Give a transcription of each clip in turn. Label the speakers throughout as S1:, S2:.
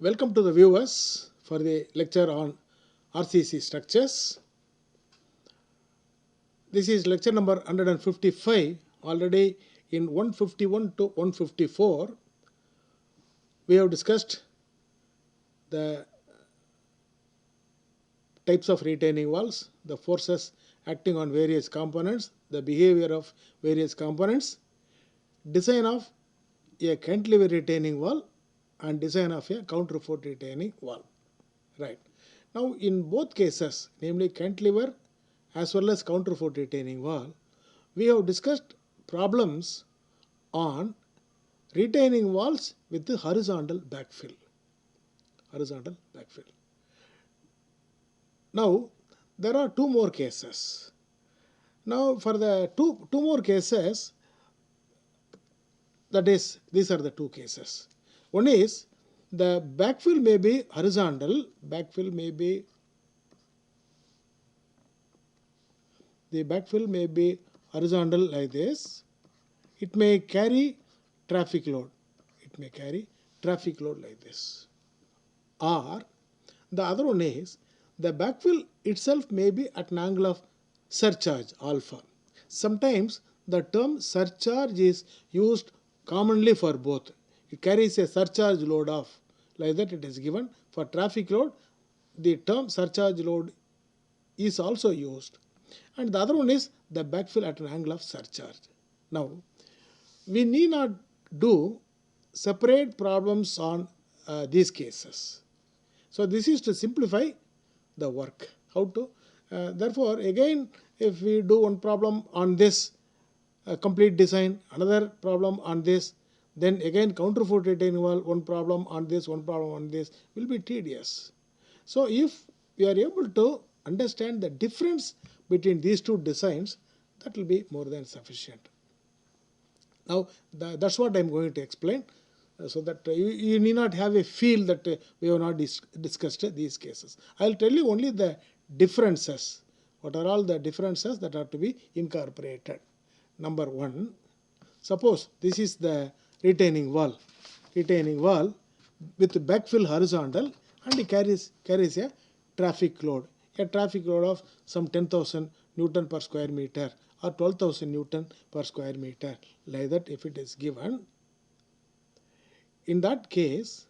S1: Welcome to the viewers for the lecture on RCC structures. This is lecture number 155. Already in 151 to 154 we have discussed the types of retaining walls, the forces acting on various components, the behavior of various components, design of a cantilever retaining wall and design of a counterfort retaining wall. Right. Now in both cases, namely cantilever as well as counterfort retaining wall, we have discussed problems on retaining walls with the horizontal backfill. Horizontal backfill. Now there are two more cases. Now for the two more cases, that is, these are the two cases. One is the backfill may be horizontal, the backfill may be horizontal like this. It may carry traffic load. It may carry traffic load like this. Or the other one is the backfill itself may be at an angle of surcharge alpha. Sometimes the term surcharge is used commonly for both. It carries a surcharge load of, like that it is given. For traffic load, the term surcharge load is also used. And the other one is the backfill at an angle of surcharge. Now, we need not do separate problems on these cases. So this is to simplify the work. How to? Therefore, again, if we do one problem on this complete design, another problem on this, then again counterfort retaining wall, one problem on this, one problem on this, will be tedious. So if we are able to understand the difference between these two designs, that will be more than sufficient. Now that's what I am going to explain, so that you need not have a feel that we have not discussed these cases. I will tell you only the differences. What are all the differences that are to be incorporated? Number one, suppose this is the retaining wall with backfill horizontal, and it carries a traffic load of some 10,000 Newton per square meter or 12,000 Newton per square meter, like that if it is given. In that case,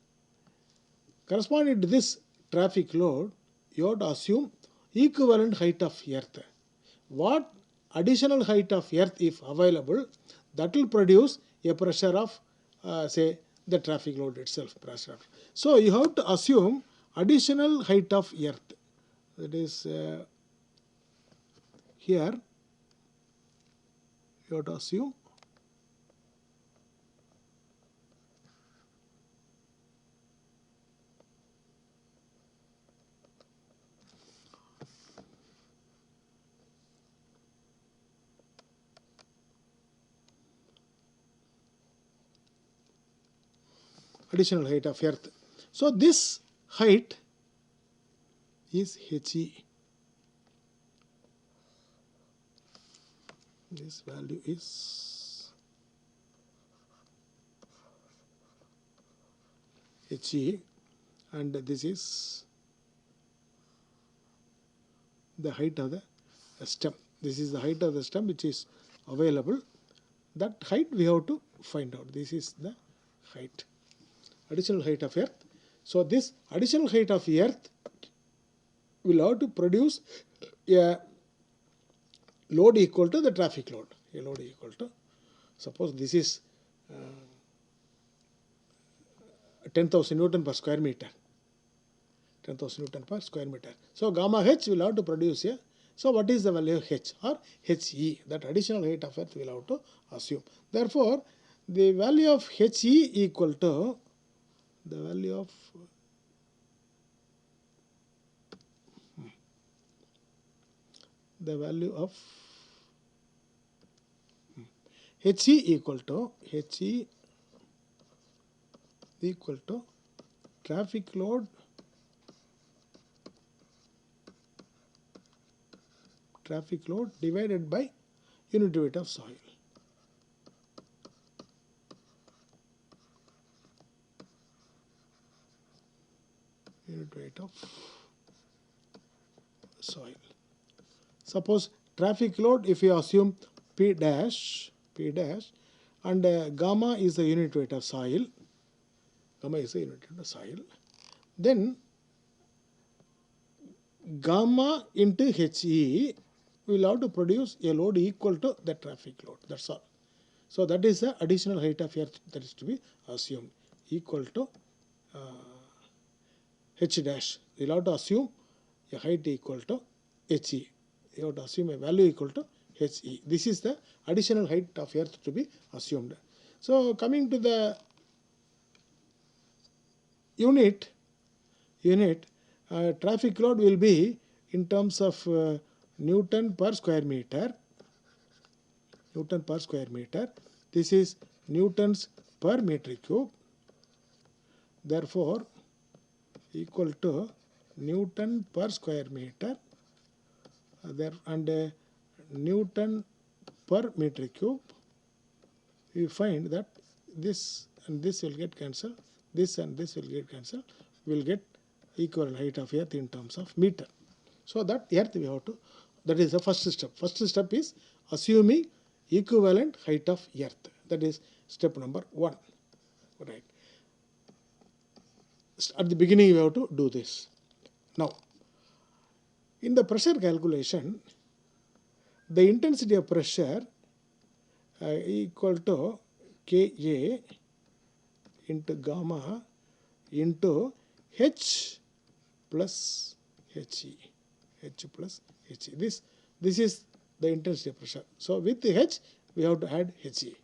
S1: corresponding to this traffic load, you have to assume equivalent height of earth. What additional height of earth if available, that will produce a pressure of say the traffic load itself, pressure. So you have to assume additional height of earth. That is here you have to assume additional height of earth. So this height is HE. This value is HE, and this is the height of the stem. This is the height of the stem which is available. That height we have to find out. This is the height, additional height of earth. So this additional height of earth will have to produce a load equal to the traffic load. A load equal to, suppose this is 10,000 Newton per square meter. 10,000 Newton per square meter. So gamma H will have to produce a. So what is the value of H or HE? That additional height of earth will have to assume. Therefore, the value of HE equal to the value of HE equal to traffic load divided by unit weight of soil. unit weight of soil. Suppose traffic load, if you assume P dash, and gamma is the unit weight of soil, then gamma into HE will have to produce a load equal to the traffic load. That's all. So that is the additional height of earth that is to be assumed, equal to H dash. You will have to assume a height equal to HE. You have to assume a value equal to HE. This is the additional height of earth to be assumed. So coming to the unit, traffic load will be in terms of Newton per square meter. This is newtons per meter cube. Therefore, equal to Newton per square meter and Newton per meter cube. We find that this and this will get cancelled, this and this will get cancelled, we will get equivalent height of earth in terms of meter. So that earth we have to, that is the first step. First step is assuming equivalent height of earth. That is step number 1. Right. At the beginning we have to do this. Now, in the pressure calculation, the intensity of pressure equal to Ka into gamma into H plus He. This is the intensity of pressure. So with the H we have to add He.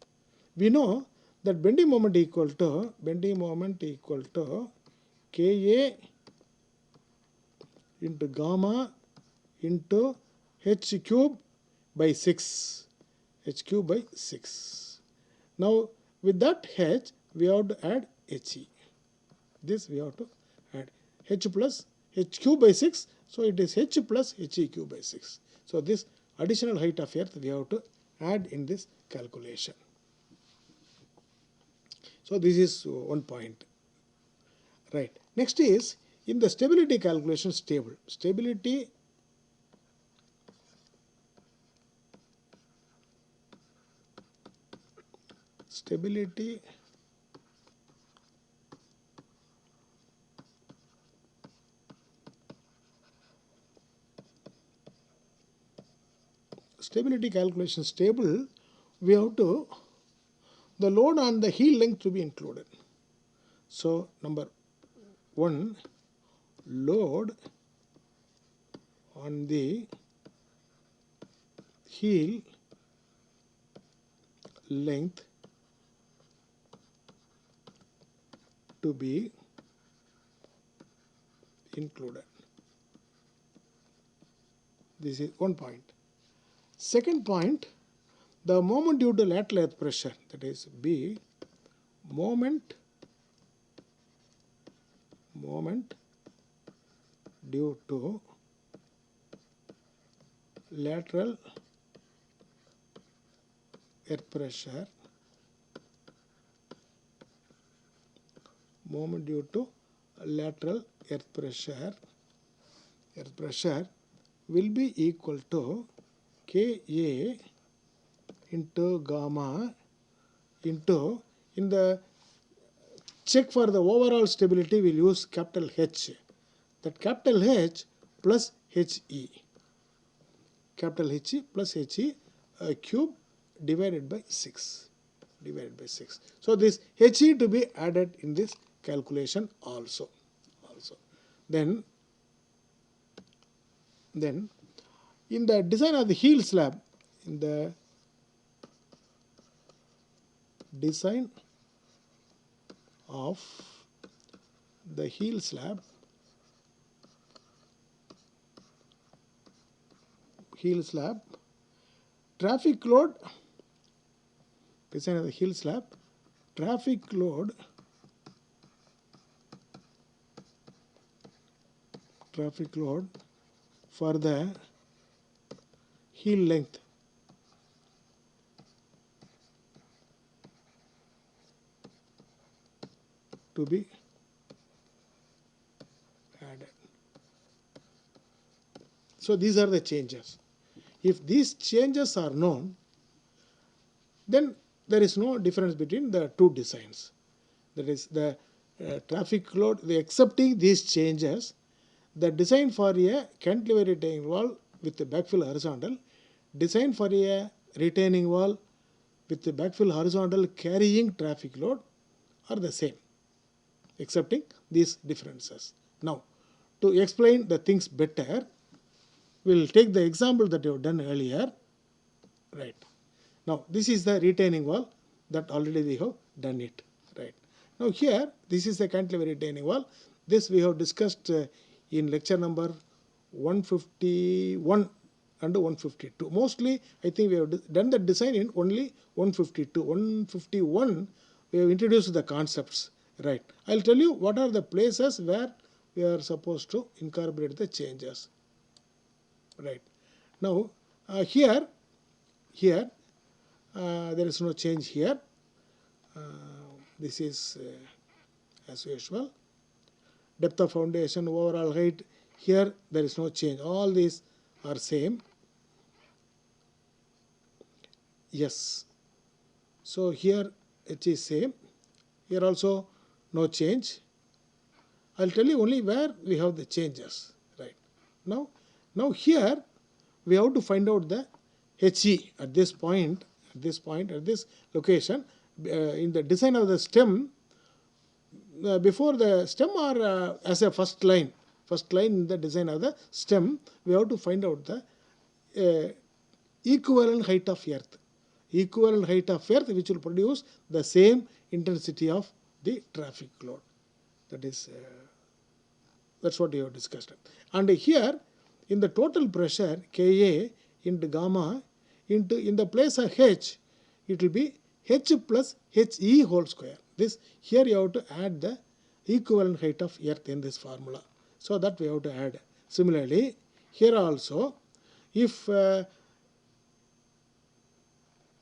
S1: We know that bending moment equal to Ka into gamma into H cube by 6. Now with that H we have to add He. This we have to add H plus H cube by 6. So it is H plus He cube by 6. So this additional height of earth we have to add in this calculation. So this is one point. Right. Next is in the stability calculation stability calculation stable, we have to the load on the heel length to be included. So number 1, load on the heel length to be included. This is one point. Second point, the moment due to lateral earth pressure, that is B, moment due to lateral earth pressure, will be equal to Ka into gamma into, in the check for the overall stability we will use capital H. That capital H plus He. Capital H plus He cube divided by 6. So this He to be added in this calculation also. Then in the design of the heel slab, in the design of the heel slab, traffic load, design of the heel slab, traffic load for the heel length to be So these are the changes. If these changes are known, then there is no difference between the two designs. That is the traffic load, accepting these changes, the design for a cantilever retaining wall with the backfill horizontal, design for a retaining wall with the backfill horizontal carrying traffic load are the same, accepting these differences. Now, to explain the things better, we will take the example that you have done earlier. Right. Now, this is the retaining wall that already we have done it. Right. Now, here, this is the cantilever retaining wall. This we have discussed in lecture number 151 and 152. Mostly, I think we have done the design in only 152. 151, we have introduced the concepts. Right. I'll tell you what are the places where we are supposed to incorporate the changes. Right. Now, here there is no change here. This is as usual. Depth of foundation, overall height, here there is no change. All these are same. Yes. So here it is same. Here also no change. I'll tell you only where we have the changes. Right. Now here we have to find out the HE at this point, at this location. In the design of the stem, before the stem or as a first line in the design of the stem, we have to find out the equivalent height of earth. Equivalent height of earth which will produce the same intensity of the traffic load. That is, that's what we have discussed. And here, in the total pressure, Ka into gamma, in the place of H, it will be H plus He whole square. This, here you have to add the equivalent height of earth in this formula. So that we have to add. Similarly, here also, if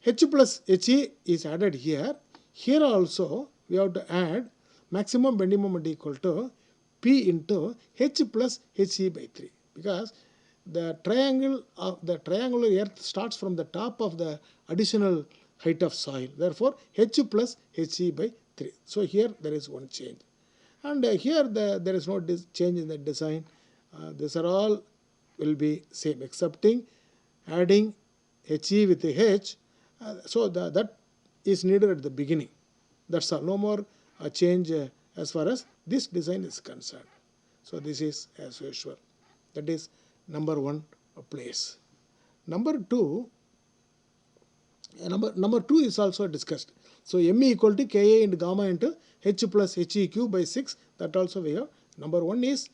S1: H plus He is added here, here also we have to add maximum bending moment equal to P into H plus He by 3. Because the triangular earth starts from the top of the additional height of soil. Therefore, H plus He by 3. So here there is one change. And here there is no change in the design. These are all will be same, excepting adding He with the H. So that is needed at the beginning. That's all. No more change as far as this design is concerned. So this is as usual. That is number one place. Number two is also discussed. So ME equal to Ka into gamma into H plus Heq by 6. That also we have. Number one is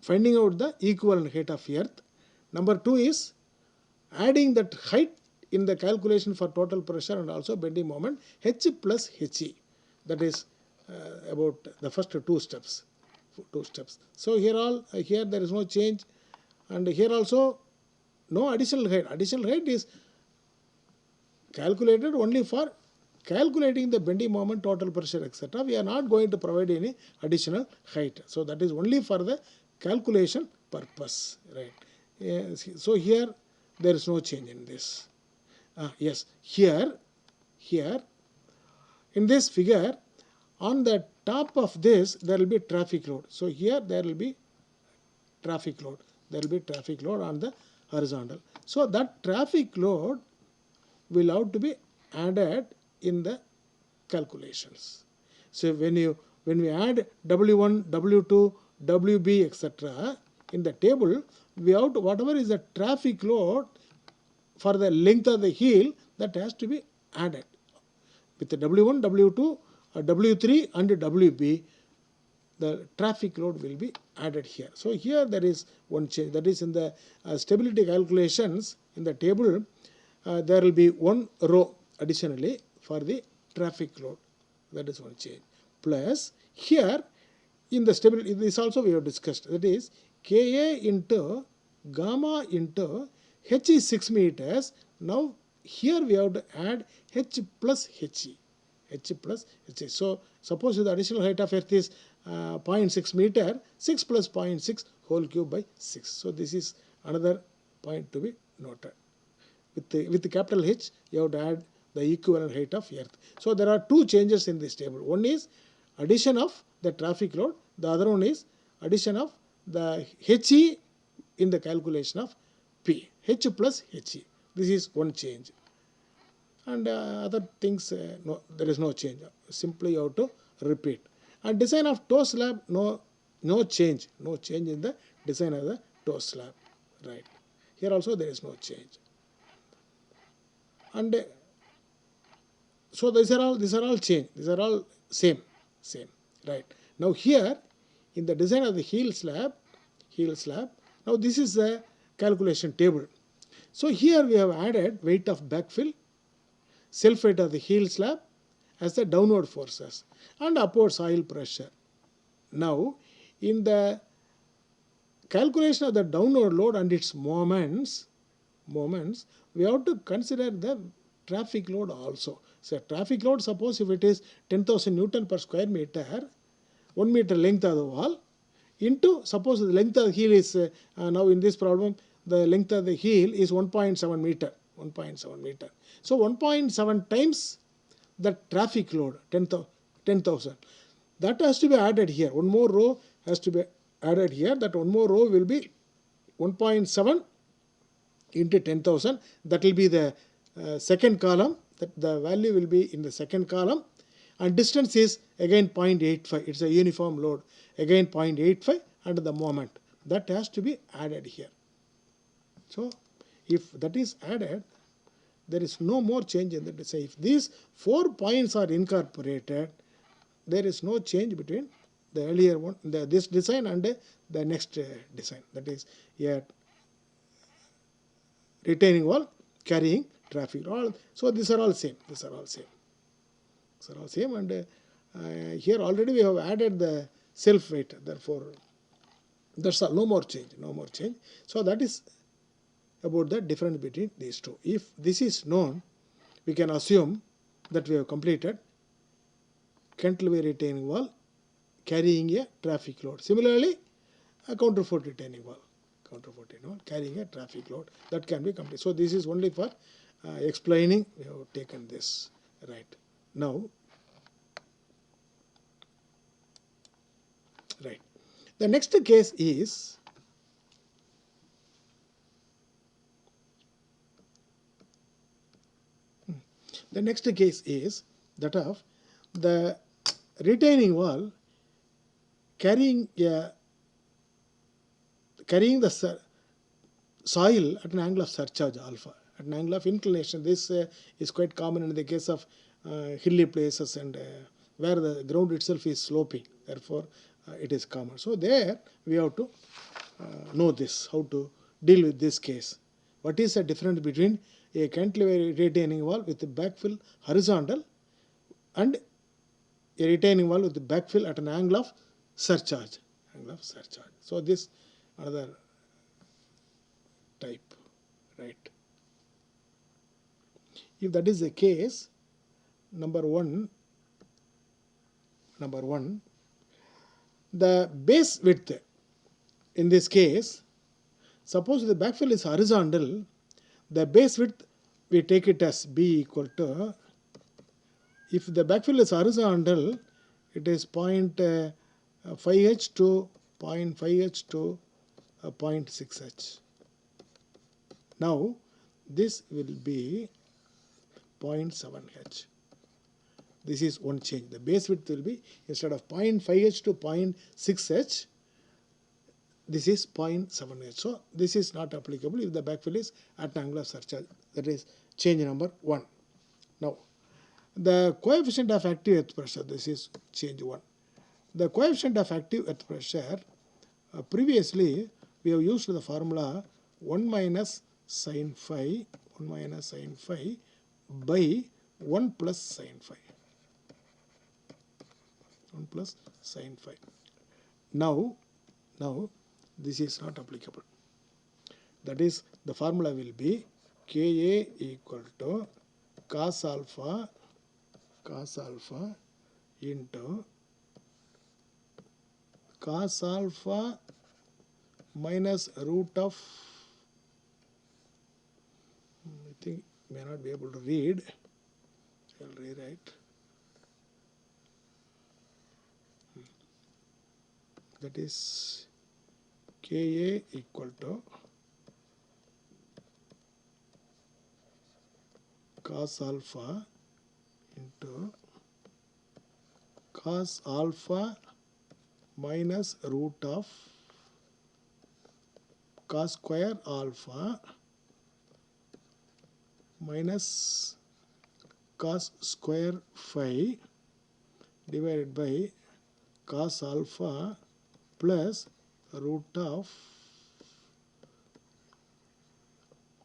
S1: finding out the equivalent height of earth. Number two is adding that height in the calculation for total pressure and also bending moment, H plus He. That is about the first two steps. So here there is no change, and here also no additional height. Additional height is calculated only for calculating the bending moment, total pressure, etc. We are not going to provide any additional height. So that is only for the calculation purpose, right? So here there is no change in this. Yes, here in this figure, on the top of this there will be traffic load. So here there will be traffic load. There will be traffic load on the horizontal. So that traffic load will have to be added in the calculations. So when we add W1, W2, WB, etc. in the table, we have to, whatever is the traffic load for the length of the heel, that has to be added. With the W1, W2, W3 and WB, the traffic load will be added here. So here there is one change. That is in the stability calculations in the table, there will be one row additionally for the traffic load. That is one change. Plus here in the stability, this also we have discussed. That is Ka into gamma into H is 6 meters. Now here we have to add H plus He. h plus h. So suppose the additional height of earth is 0.6 meter, 6 plus 0.6 whole cube by 6. So this is another point to be noted. With the capital H, you have to add the equivalent height of earth. So there are two changes in this table. One is addition of the traffic load. The other one is addition of the HE in the calculation of P. H plus HE. This is one change. And other things, no, there is no change. Simply you have to repeat. And design of toe slab, no change. No change in the design of the toe slab. Right. Here also there is no change. And so these are all change. These are all same. Right. Now here in the design of the heel slab, now this is the calculation table. So here we have added weight of backfill, self weight of the heel slab as the downward forces and upward soil pressure. Now in the calculation of the downward load and its moments, we have to consider the traffic load also. So traffic load, suppose if it is 10,000 Newton per square meter, 1 meter length of the wall, into, suppose the length of the heel is, now in this problem, the length of the heel is 1.7 meter. So 1.7 times the traffic load, 10,000. That has to be added here. One more row has to be added here. That one more row will be 1.7 into 10,000. That will be the second column. That the value will be in the second column. And distance is again 0.85. It's a uniform load. Again 0.85 and the moment. That has to be added here. So if that is added, there is no more change in the design. If these 4 points are incorporated, there is no change between the earlier one, this design and the next design. That is a retaining wall carrying traffic. So these are all same. And here already we have added the self weight. Therefore, that's all. No more change. So that is about the difference between these two. If this is known, we can assume that we have completed cantilever retaining wall carrying a traffic load. Similarly, a counterfort retaining wall carrying a traffic load. That can be completed. So this is only for explaining. We have taken this right now. Right. The next case is that of the retaining wall carrying the soil at an angle of surcharge alpha, at an angle of inclination. This is quite common in the case of hilly places and where the ground itself is sloping. Therefore, it is common. So there we have to know this, how to deal with this case. What is the difference between a cantilever retaining wall with the backfill horizontal and a retaining wall with the backfill at an angle of surcharge. So this another type, right? If that is the case, number one, the base width in this case, suppose the backfill is horizontal, the base width we take it as B equal to, if the backfill is horizontal, it is 0.5h to 0.5h to 0.6h. Now this will be 0.7h. This is one change. The base width will be, instead of 0.5h to 0.6h, this is 0.7h. So this is not applicable if the backfill is at an angle of surcharge. That is change number 1. Now the coefficient of active earth pressure, this is change 1. The coefficient of active earth pressure, previously we have used the formula 1 minus sin phi by 1 plus sin phi. Now this is not applicable. That is, the formula will be Ka equal to cos alpha cos alpha into cos alpha minus root of, I think may not be able to read, I'll rewrite, that is Ka equal to cos alpha into cos alpha minus root of cos square alpha minus cos square phi divided by cos alpha plus root of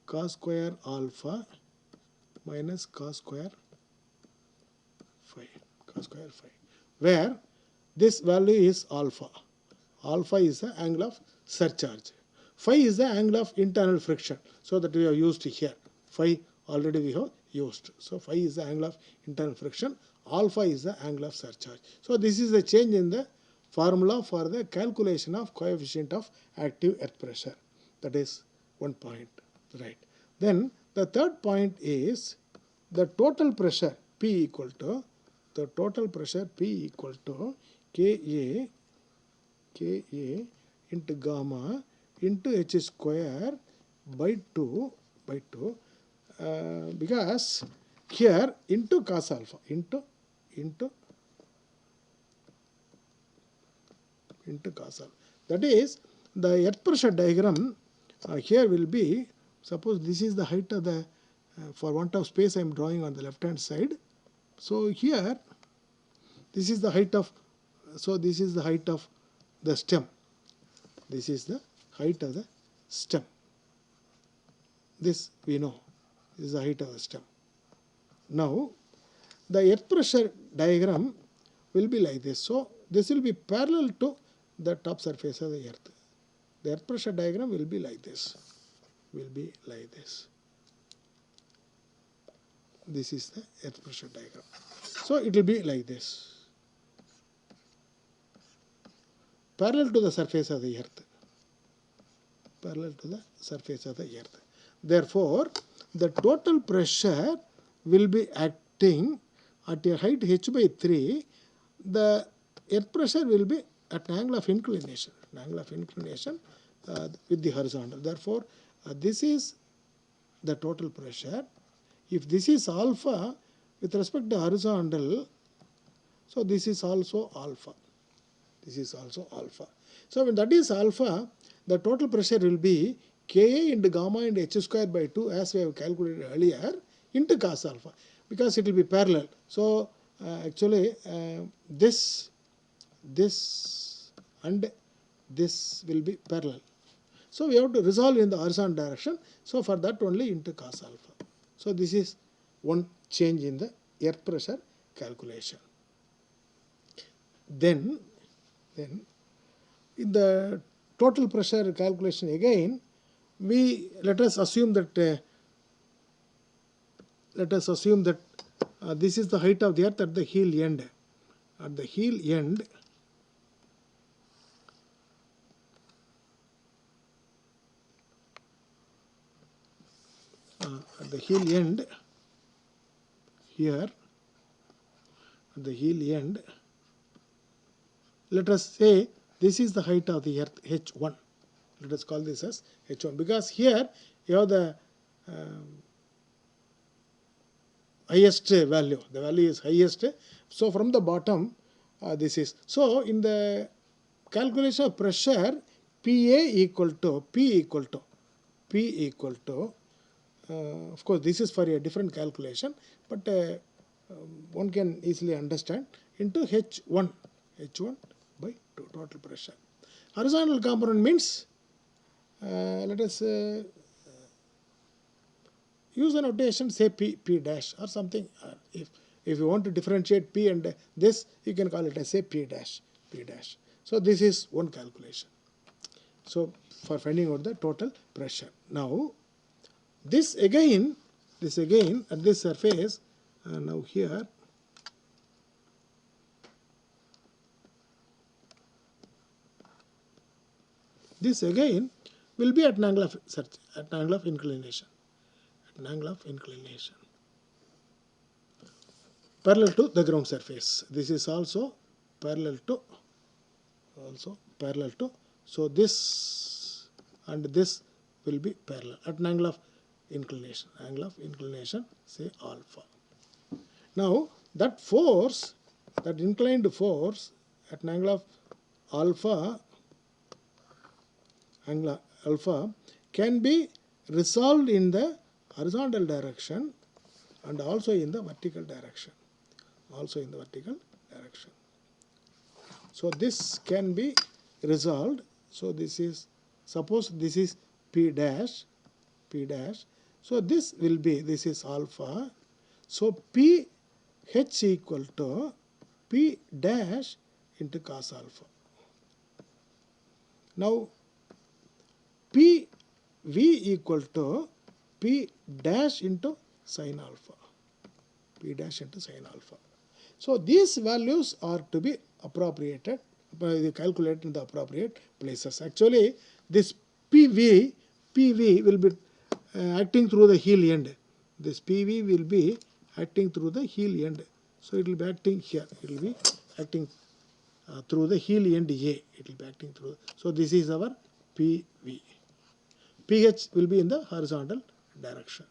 S1: cos square alpha minus cos square phi, where this value is alpha. Alpha is the angle of surcharge. Phi is the angle of internal friction. So that we have used here. Phi already we have used. So phi is the angle of internal friction. Alpha is the angle of surcharge. So this is the change in the formula for the calculation of coefficient of active earth pressure. That is one point. Right. Then the third point is the total pressure P equal to Ka into gamma into h square by 2 because here into cos alpha into cos alpha. That is the earth pressure diagram here will be, suppose this is the height of the, for want of space I am drawing on the left hand side. So here this is the height of, so this is the height of the stem. This is the height of the stem. This we know. This is the height of the stem. Now the earth pressure diagram will be like this. So this will be parallel to the top surface of the earth. The earth pressure diagram will be like this. This is the earth pressure diagram. So it will be like this. Parallel to the surface of the earth. Therefore, the total pressure will be acting at a height h by 3. The earth pressure will be at an angle of inclination. With the horizontal. Therefore, this is the total pressure. If this is alpha with respect to horizontal, so this is also alpha. So when that is alpha, the total pressure will be Ka into gamma into h square by 2 as we have calculated earlier into cos alpha, because it will be parallel. So actually this and this will be parallel. So we have to resolve in the horizontal direction. So for that only into cos alpha. So this is one change in the earth pressure calculation. Then in the total pressure calculation again, let us assume that this is the height of the earth at the heel end. At the heel end, here, at the heel end, let us say this is the height of the earth, h1. Let us call this as h1, because here you have the highest value. The value is highest. So from the bottom, this is. So in the calculation of pressure, Pa equal to of course this is for a different calculation, but one can easily understand, into h1 by 2 total pressure. Horizontal component means let us use a notation, say P dash or something. If you want to differentiate P and this, you can call it as say P dash. So this is one calculation. So for finding out the total pressure. Now this again at this surface, now here This again will be at an angle of at an angle of inclination. At an angle of inclination. Parallel to the ground surface. This is also parallel to so this and this will be parallel at an angle of inclination, say alpha. Now that force, that inclined force at an angle of alpha can be resolved in the horizontal direction and also in the vertical direction. So this can be resolved. So this is, suppose this is P dash. So this will be, this is alpha. So P H equal to P dash into cos alpha. Now P V equal to P dash into sin alpha. So these values are to be appropriated, calculated in the appropriate places. Actually, this PV will be acting through the heel end. This PV will be acting through the heel end. So it will be acting here. It will be acting through the heel end A. It will be acting through. So this is our PV. PH will be in the horizontal direction.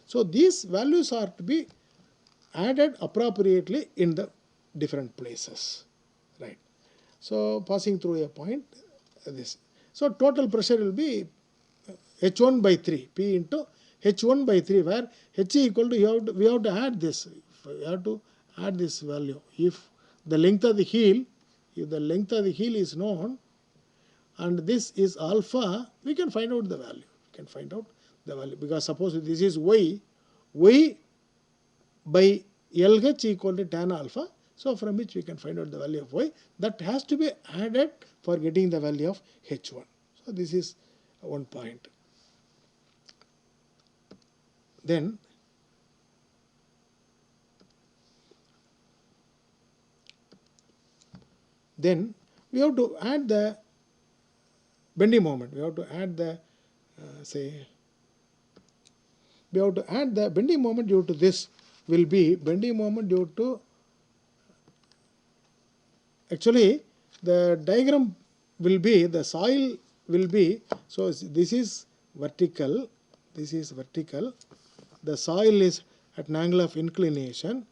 S1: So these values are to be added appropriately in the different places, right? So passing through a point, this. So total pressure will be H1 by 3, P into H1 by 3, where H equal to, we have to add this. We have to add this value. If the length of the heel, is known, and this is alpha, we can find out the value. Because suppose this is y by LH equal to tan alpha. So from which we can find out the value of y. That has to be added for getting the value of H1. So this is one point. Then we have to add the bending moment. We have to add the bending moment due to this will be bending moment due to, actually the diagram will be, the soil will be, so this is vertical, the soil is at an angle of inclination,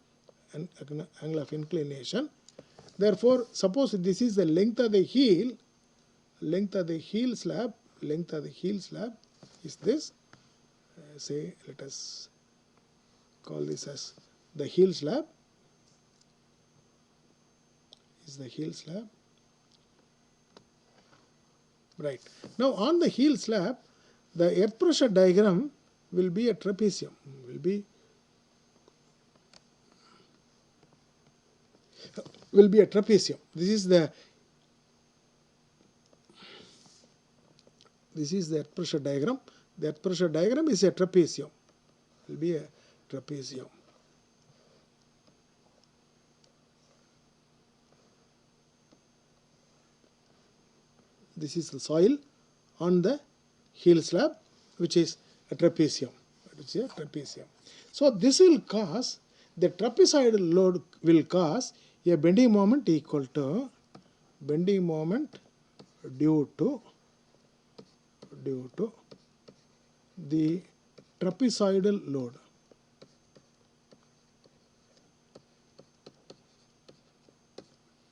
S1: therefore suppose this is the length of the heel slab is this, say let us call this as the heel slab, right. Now on the heel slab, the earth pressure diagram will be a trapezium, This is the earth pressure diagram. The earth pressure diagram is a trapezium. Will be a trapezium. This is the soil on the heel slab, which is a trapezium. So this will cause, the trapezoidal load will cause a bending moment equal to bending moment due to the trapezoidal load.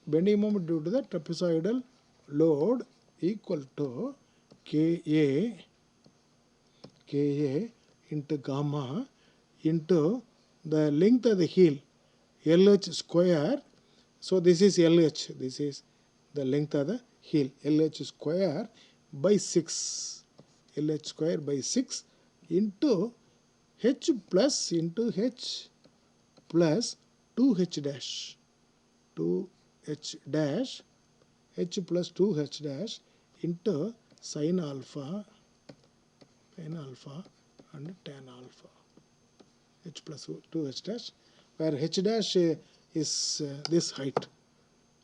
S1: Bending moment due to the trapezoidal load equal to Ka into gamma into the length of the heel, LH square. So this is LH, this is the length of the heel, LH square by 6, into H plus 2H dash, H plus 2H dash into sin alpha and tan alpha, H plus 2H dash, where H dash is this height.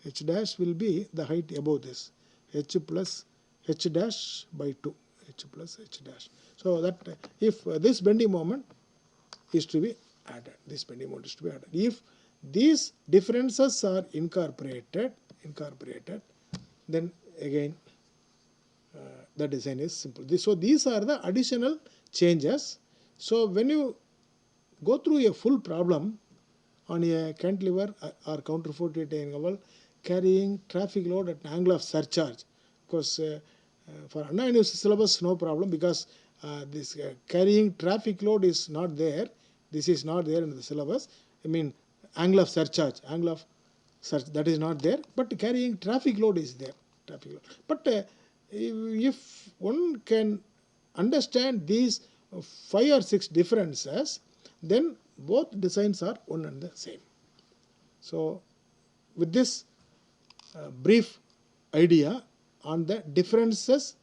S1: H dash will be the height above this. H plus h dash by 2, h plus h dash. So that if this bending moment is to be added, this bending moment is to be added. If these differences are incorporated, then again the design is simple. So these are the additional changes. So when you go through a full problem on a cantilever or counterfort retaining wall carrying traffic load at an angle of surcharge, because for unannounced syllabus no problem, because this carrying traffic load is not there. This is not there in the syllabus. I mean angle of surcharge, that is not there, but carrying traffic load is there. But if one can understand these 5 or 6 differences, then both designs are one and the same. So with this brief idea on the differences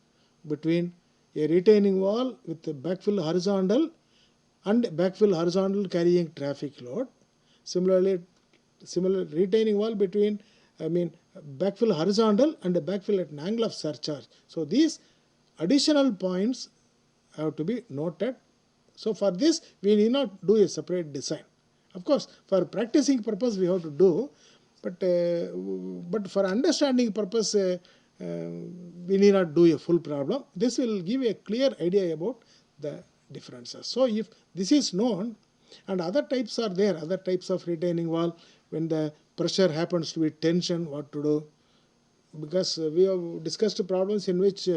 S1: between a retaining wall with a backfill horizontal and backfill horizontal carrying traffic load, similar retaining wall between backfill horizontal and a backfill at an angle of surcharge. So these additional points have to be noted. So for this we need not do a separate design. Of course for practicing purpose we have to do, but for understanding purpose we need not do a full problem. This will give a clear idea about the differences. So if this is known, and other types are there, other types of retaining wall, when the pressure happens to be tension, what to do, because we have discussed problems in which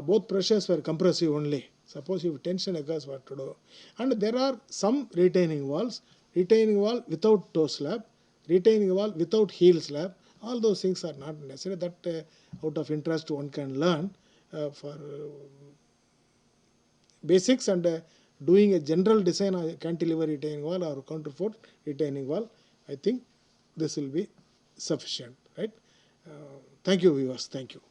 S1: both pressures were compressive only. Suppose if tension occurs, what to do. And there are some retaining walls, retaining wall without toe slab, retaining wall without heel slab. All those things are not necessary. That out of interest one can learn for basics, and doing a general design of cantilever retaining wall or counterfort retaining wall. I think this will be sufficient, right? Thank you viewers, thank you.